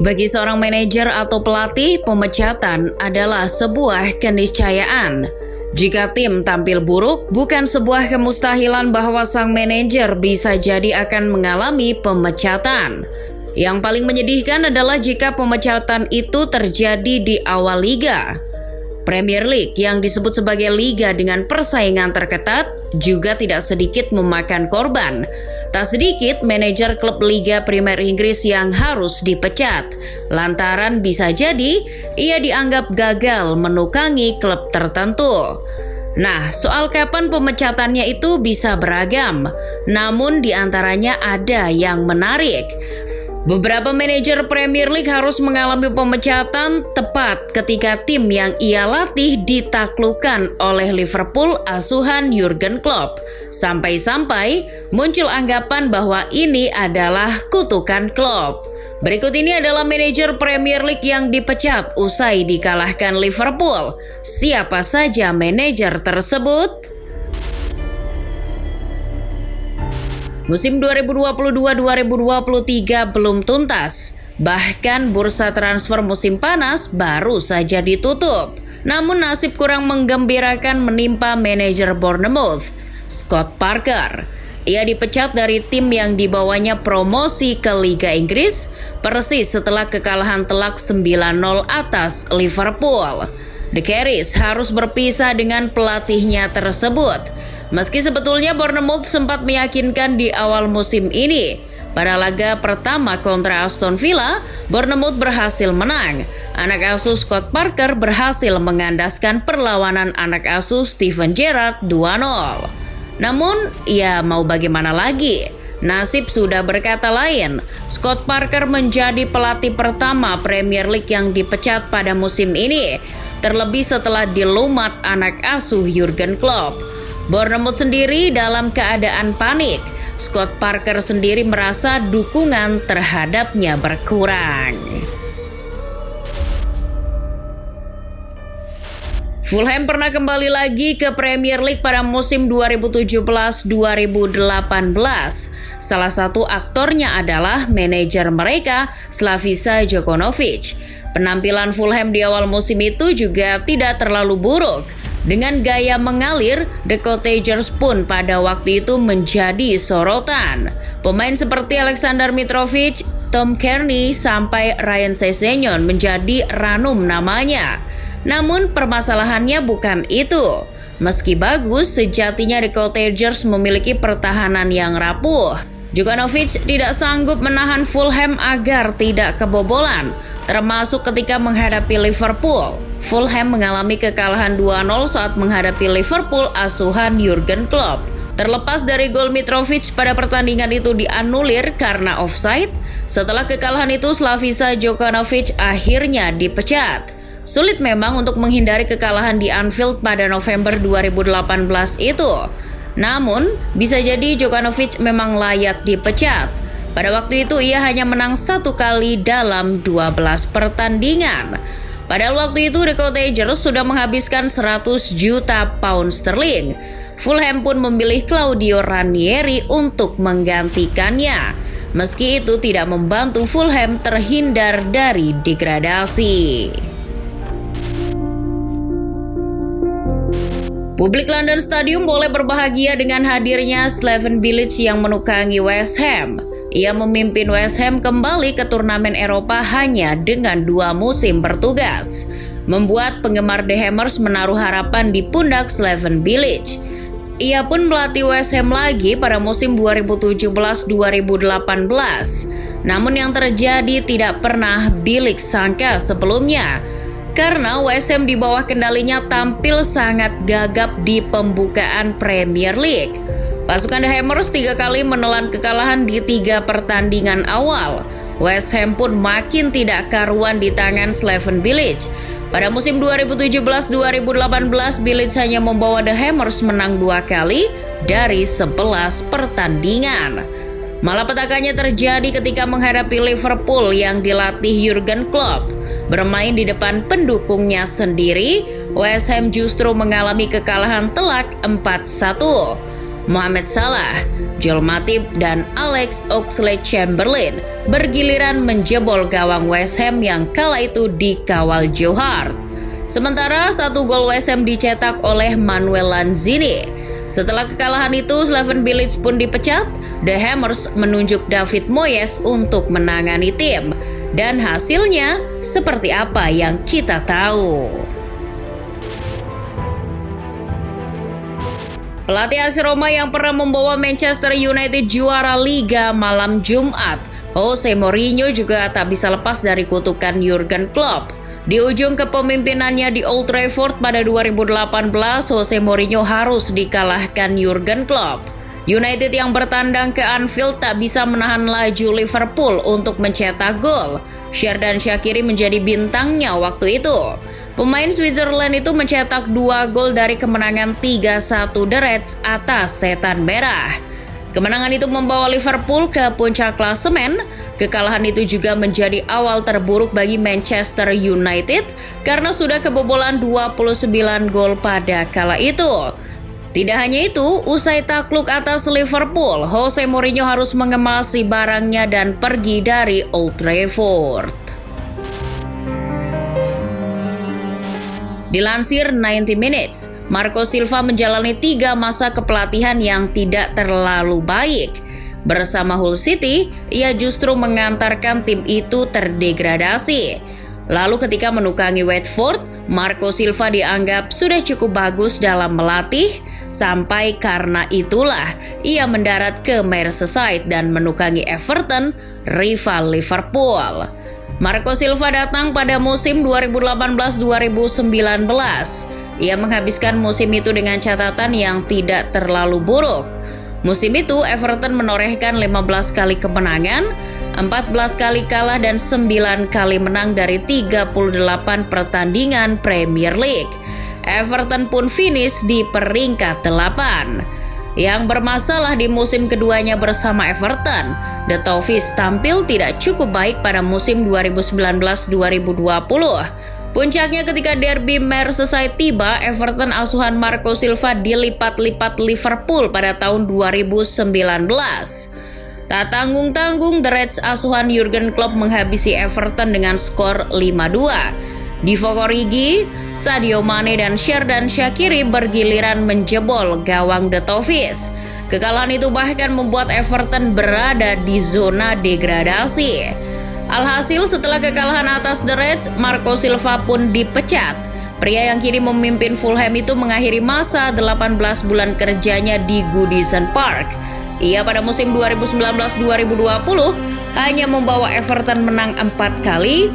Bagi seorang manajer atau pelatih, pemecatan adalah sebuah keniscayaan. Jika tim tampil buruk, bukan sebuah kemustahilan bahwa sang manajer bisa jadi akan mengalami pemecatan. Yang paling menyedihkan adalah jika pemecatan itu terjadi di awal liga. Premier League yang disebut sebagai liga dengan persaingan terketat juga tidak sedikit memakan korban. Tak sedikit manajer klub Liga Premier Inggris yang harus dipecat, lantaran bisa jadi ia dianggap gagal menukangi klub tertentu. Nah, soal kapan pemecatannya itu bisa beragam, namun diantaranya ada yang menarik. Beberapa manajer Premier League harus mengalami pemecatan tepat ketika tim yang ia latih ditaklukkan oleh Liverpool asuhan Jurgen Klopp. Sampai-sampai muncul anggapan bahwa ini adalah kutukan Klopp. Berikut ini adalah manajer Premier League yang dipecat usai dikalahkan Liverpool. Siapa saja manajer tersebut? Musim 2022-2023 belum tuntas, bahkan bursa transfer musim panas baru saja ditutup. Namun nasib kurang menggembirakan menimpa manajer Bournemouth, Scott Parker. Ia dipecat dari tim yang dibawanya promosi ke Liga Inggris, persis setelah kekalahan telak 9-0 atas Liverpool. The Carries harus berpisah dengan pelatihnya tersebut. Meski sebetulnya Bournemouth sempat meyakinkan di awal musim ini, pada laga pertama kontra Aston Villa, Bournemouth berhasil menang. Anak asuh Scott Parker berhasil mengandaskan perlawanan anak asuh Steven Gerrard 2-0. Namun, ya mau bagaimana lagi? Nasib sudah berkata lain. Scott Parker menjadi pelatih pertama Premier League yang dipecat pada musim ini, terlebih setelah dilumat anak asuh Jurgen Klopp. Bournemouth sendiri dalam keadaan panik. Scott Parker sendiri merasa dukungan terhadapnya berkurang. Fulham pernah kembali lagi ke Premier League pada musim 2017-2018. Salah satu aktornya adalah manajer mereka, Slaviša Jokanovic. Penampilan Fulham di awal musim itu juga tidak terlalu buruk. Dengan gaya mengalir, The Cottagers pun pada waktu itu menjadi sorotan. Pemain seperti Aleksandar Mitrovic, Tom Cairney, sampai Ryan Sessegnon menjadi ranum namanya. Namun permasalahannya bukan itu. Meski bagus, sejatinya The Cottagers memiliki pertahanan yang rapuh. Jokanovic tidak sanggup menahan Fulham agar tidak kebobolan, termasuk ketika menghadapi Liverpool. Fulham mengalami kekalahan 2-0 saat menghadapi Liverpool asuhan Jurgen Klopp. Terlepas dari gol Mitrovic pada pertandingan itu dianulir karena offside, setelah kekalahan itu Slaviša Jokanovic akhirnya dipecat. Sulit memang untuk menghindari kekalahan di Anfield pada November 2018 itu. Namun, bisa jadi Jokanovic memang layak dipecat. Pada waktu itu ia hanya menang 1 kali dalam 12 pertandingan. Padahal waktu itu The Cottagers sudah menghabiskan 100 juta pound sterling. Fulham pun memilih Claudio Ranieri untuk menggantikannya. Meski itu tidak membantu Fulham terhindar dari degradasi. Publik London Stadium boleh berbahagia dengan hadirnya Slaven Bilic yang menukangi West Ham. Ia memimpin West Ham kembali ke turnamen Eropa hanya dengan 2 musim bertugas, membuat penggemar The Hammers menaruh harapan di pundak Slaven Bilic. Ia pun melatih West Ham lagi pada musim 2017-2018. Namun yang terjadi tidak pernah Bilic sangka sebelumnya, karena West Ham di bawah kendalinya tampil sangat gagap di pembukaan Premier League. Pasukan The Hammers 3 kali menelan kekalahan di 3 pertandingan awal. West Ham pun makin tidak karuan di tangan Slaven Bilic. Pada musim 2017-2018, Bilic hanya membawa The Hammers menang 2 kali dari 11 pertandingan. Malapetakannya terjadi ketika menghadapi Liverpool yang dilatih Jurgen Klopp. Bermain di depan pendukungnya sendiri, West Ham justru mengalami kekalahan telak 4-1. Mohamed Salah, Joel Matip, dan Alex Oxlade-Chamberlain bergiliran menjebol gawang West Ham yang kala itu dikawal Joe Hart. Sementara 1 gol West Ham dicetak oleh Manuel Lanzini. Setelah kekalahan itu, Slaven Bilic pun dipecat. The Hammers menunjuk David Moyes untuk menangani tim. Dan hasilnya seperti apa yang kita tahu. Pelatih AS Roma yang pernah membawa Manchester United juara Liga malam Jumat, Jose Mourinho juga tak bisa lepas dari kutukan Jurgen Klopp. Di ujung kepemimpinannya di Old Trafford pada 2018, Jose Mourinho harus dikalahkan Jurgen Klopp. United yang bertandang ke Anfield tak bisa menahan laju Liverpool untuk mencetak gol. Xherdan Shaqiri menjadi bintangnya waktu itu. Pemain Switzerland itu mencetak 2 gol dari kemenangan 3-1 The Reds atas Setan Merah. Kemenangan itu membawa Liverpool ke puncak klasemen. Kekalahan itu juga menjadi awal terburuk bagi Manchester United karena sudah kebobolan 29 gol pada kala itu. Tidak hanya itu, usai takluk atas Liverpool, Jose Mourinho harus mengemasi barangnya dan pergi dari Old Trafford. Dilansir 90 Minutes, Marco Silva menjalani 3 masa kepelatihan yang tidak terlalu baik. Bersama Hull City, ia justru mengantarkan tim itu terdegradasi. Lalu ketika menukangi Watford, Marco Silva dianggap sudah cukup bagus dalam melatih, sampai karena itulah ia mendarat ke Merseyside dan menukangi Everton, rival Liverpool. Marco Silva datang pada musim 2018-2019. Ia menghabiskan musim itu dengan catatan yang tidak terlalu buruk. Musim itu Everton menorehkan 15 kali kemenangan, 14 kali kalah dan 9 kali menang dari 38 pertandingan Premier League. Everton pun finish di peringkat 8. Yang bermasalah di musim keduanya bersama Everton, The Toffees tampil tidak cukup baik pada musim 2019-2020. Puncaknya ketika derby Merseyside tiba, Everton asuhan Marco Silva dilipat-lipat Liverpool pada tahun 2019. Tak tanggung-tanggung, The Reds asuhan Jurgen Klopp menghabisi Everton dengan skor 5-2. Divock Origi, Sadio Mane dan Xherdan Shaqiri bergiliran menjebol gawang The Toffees. Kekalahan itu bahkan membuat Everton berada di zona degradasi. Alhasil setelah kekalahan atas The Reds, Marco Silva pun dipecat. Pria yang kini memimpin Fulham itu mengakhiri masa 18 bulan kerjanya di Goodison Park. Ia pada musim 2019-2020 hanya membawa Everton menang 4 kali,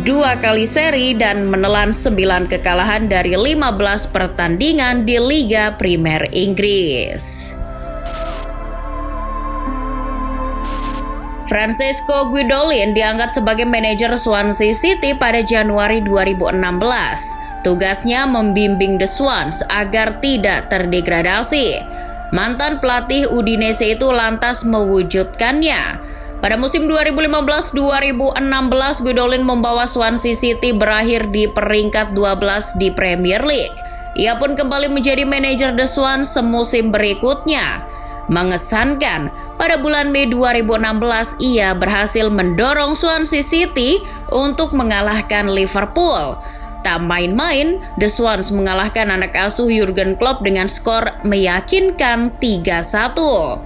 2 kali seri dan menelan 9 kekalahan dari 15 pertandingan di Liga Primer Inggris. Francesco Guidolin diangkat sebagai manajer Swansea City pada Januari 2016. Tugasnya membimbing The Swans agar tidak terdegradasi. Mantan pelatih Udinese itu lantas mewujudkannya. Pada musim 2015-2016, Guidolin membawa Swansea City berakhir di peringkat 12 di Premier League. Ia pun kembali menjadi manajer The Swans semusim berikutnya. Mengesankan, pada bulan Mei 2016 ia berhasil mendorong Swansea City untuk mengalahkan Liverpool. Tak main-main, The Swans mengalahkan anak asuh Jurgen Klopp dengan skor meyakinkan 3-1.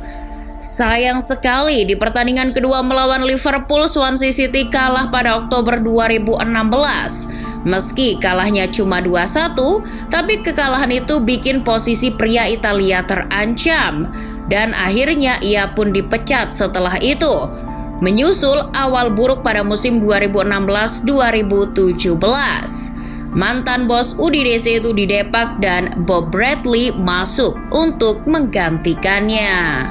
Sayang sekali di pertandingan kedua melawan Liverpool, Swansea City kalah pada Oktober 2016. Meski kalahnya cuma 2-1, tapi kekalahan itu bikin posisi pria Italia terancam. Dan akhirnya ia pun dipecat setelah itu, menyusul awal buruk pada musim 2016-2017. Mantan bos Udinese itu didepak dan Bob Bradley masuk untuk menggantikannya.